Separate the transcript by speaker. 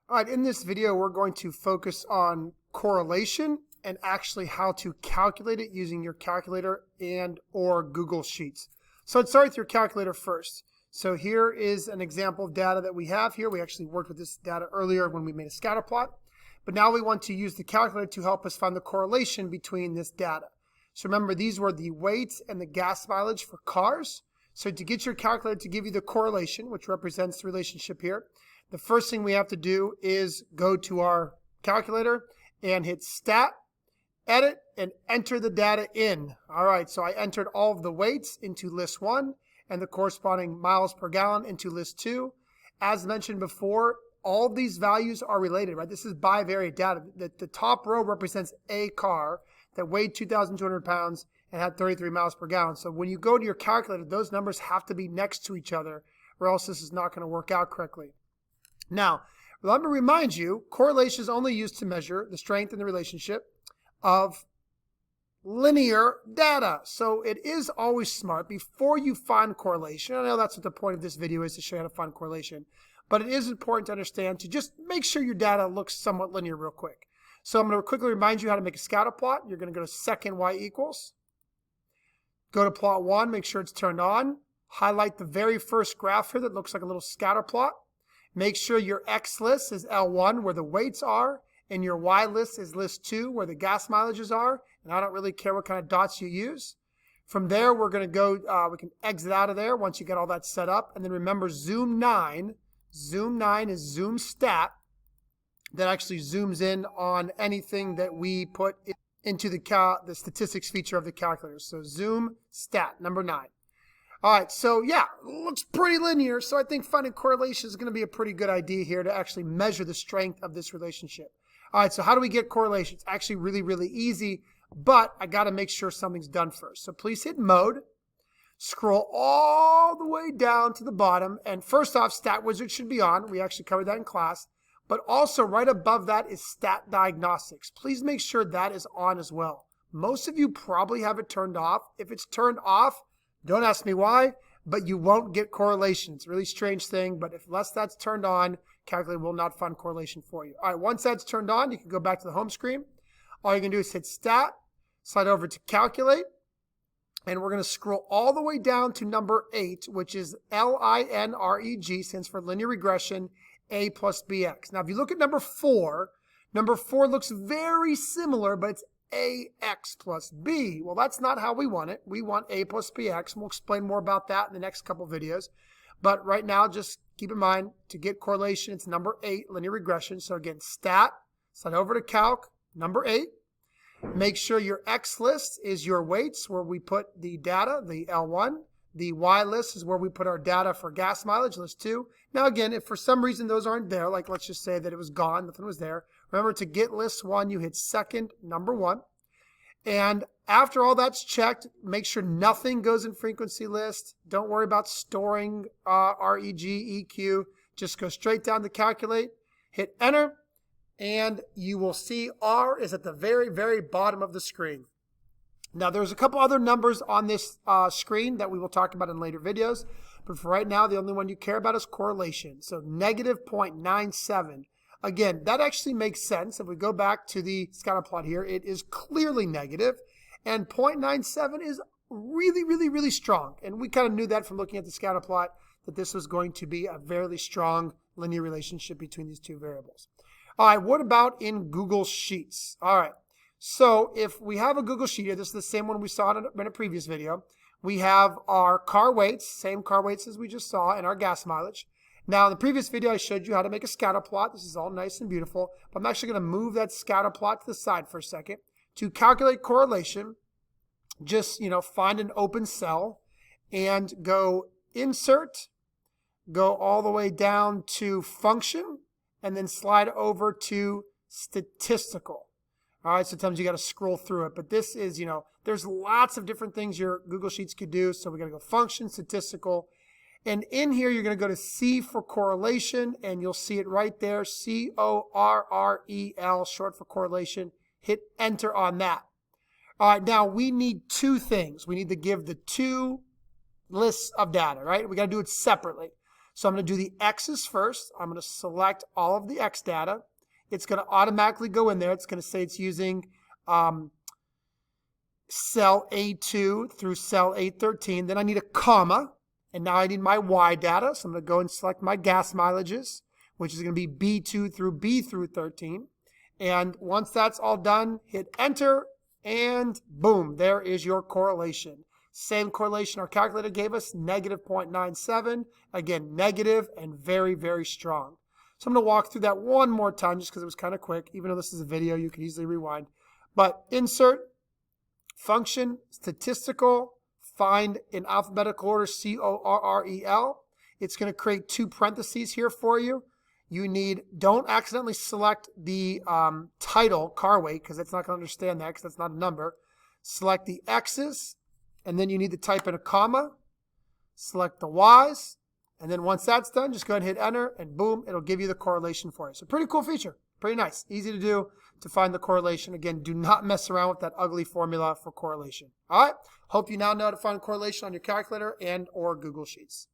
Speaker 1: All right, in this video, we're going to focus on correlation and actually how to calculate it using your calculator and or Google Sheets. So let's start with your calculator first. So here is an example of data that we have here. We actually worked with this data earlier when we made a scatter plot, but now we want to use the calculator to help us find the correlation between this data. So remember, these were the weights and the gas mileage for cars. So to get your calculator to give you the correlation, which represents the relationship here, the first thing we have to do is go to our calculator and hit Stat, Edit, and enter the data in. All right, so I entered all of the weights into list 1 and the corresponding miles per gallon into list 2. As mentioned before, all these values are related, right? This is bivariate data. The top row represents a car that weighed 2,200 pounds and had 33 miles per gallon. So when you go to your calculator, those numbers have to be next to each other, or else this is not going to work out correctly. Now, let me remind you, correlation is only used to measure the strength and the relationship of linear data. So it is always smart before you find correlation. I know that's what the point of this video is, to show you how to find correlation. But it is important to understand to just make sure your data looks somewhat linear real quick. So I'm going to quickly remind you how to make a scatter plot. You're going to go to second y equals. Go to plot 1, make sure it's turned on. Highlight the very first graph here that looks like a little scatter plot. Make sure your X list is L1 where the weights are, and your Y list is list 2 where the gas mileages are. And I don't really care what kind of dots you use. From there, we're going to go, we can exit out of there once you get all that set up. And then remember zoom 9. Zoom 9 is zoom stat. That actually zooms in on anything that we put into the statistics feature of the calculator. So zoom stat, number 9. All right, so yeah, looks pretty linear. So I think finding correlation is going to be a pretty good idea here to actually measure the strength of this relationship. All right, so how do we get correlation? It's actually really, really easy, but I got to make sure something's done first. So please hit mode, scroll all the way down to the bottom, and first off, Stat Wizard should be on. We actually covered that in class. But also right above that is Stat Diagnostics. Please make sure that is on as well. Most of you probably have it turned off. If it's turned off, don't ask me why, but you won't get correlation. It's a really strange thing, but unless that's turned on, calculator will not find correlation for you. All right, once that's turned on, you can go back to the home screen. All you can do is hit Stat, slide over to Calculate, and we're going to scroll all the way down to number 8, which is LINREG, stands for linear regression, A plus BX. Now, if you look at number 4 looks very similar, but it's AX plus B. Well, that's not how we want it. We want A plus BX, and we'll explain more about that in the next couple videos. But right now, just keep in mind, to get correlation, it's number 8, linear regression. So again, Stat, slide over to Calc, number 8. Make sure your X list is your weights, where we put the data, the L1. The Y list is where we put our data for gas mileage, list 2. Now again, if for some reason those aren't there, like let's just say that it was gone, nothing was there, remember to get list 1, you hit second, number 1. And after all that's checked, make sure nothing goes in frequency list. Don't worry about storing REG, EQ. Just go straight down to calculate, hit enter, and you will see R is at the very, very bottom of the screen. Now, there's a couple other numbers on this screen that we will talk about in later videos, but for right now, the only one you care about is correlation. So negative 0.97. Again, that actually makes sense. If we go back to the scatter plot here, it is clearly negative, and 0.97 is really, really, really strong. And we kind of knew that from looking at the scatter plot, that this was going to be a very strong linear relationship between these two variables. All right, what about in Google Sheets? All right. So if we have a Google Sheet here, this is the same one we saw in a previous video. We have our car weights, same car weights as we just saw, and our gas mileage. Now, in the previous video, I showed you how to make a scatter plot. This is all nice and beautiful, but I'm actually going to move that scatter plot to the side for a second. To calculate correlation, just, find an open cell and go Insert, go all the way down to Function, and then slide over to Statistical. All right, sometimes you got to scroll through it, but this is, there's lots of different things your Google Sheets could do. So we got to go Function, Statistical, and in here you're going to go to C for correlation, and you'll see it right there, CORREL, short for correlation. Hit enter on that. All right, now we need 2 things. We need to give the 2 lists of data, right? We got to do it separately. So I'm going to do the X's first. I'm going to select all of the X data. It's going to automatically go in there. It's going to say it's using cell A2 through cell A13. Then I need a comma, and now I need my Y data. So I'm going to go and select my gas mileages, which is going to be B2 through B through 13. And once that's all done, hit enter, and boom, there is your correlation. Same correlation our calculator gave us, negative 0.97. Again, negative and very, very strong. So I'm going to walk through that one more time just because it was kind of quick. Even though this is a video, you can easily rewind. But insert, function, statistical, find in alphabetical order, CORREL. It's going to create 2 parentheses here for you. You need, don't accidentally select the title, car weight, because it's not going to understand that because that's not a number. Select the X's, and then you need to type in a comma. Select the Y's, and then once that's done, just go ahead and hit enter, and boom, it'll give you the correlation for you. So pretty cool feature. Pretty nice. Easy to do to find the correlation. Again, do not mess around with that ugly formula for correlation. All right? Hope you now know how to find correlation on your calculator and or Google Sheets.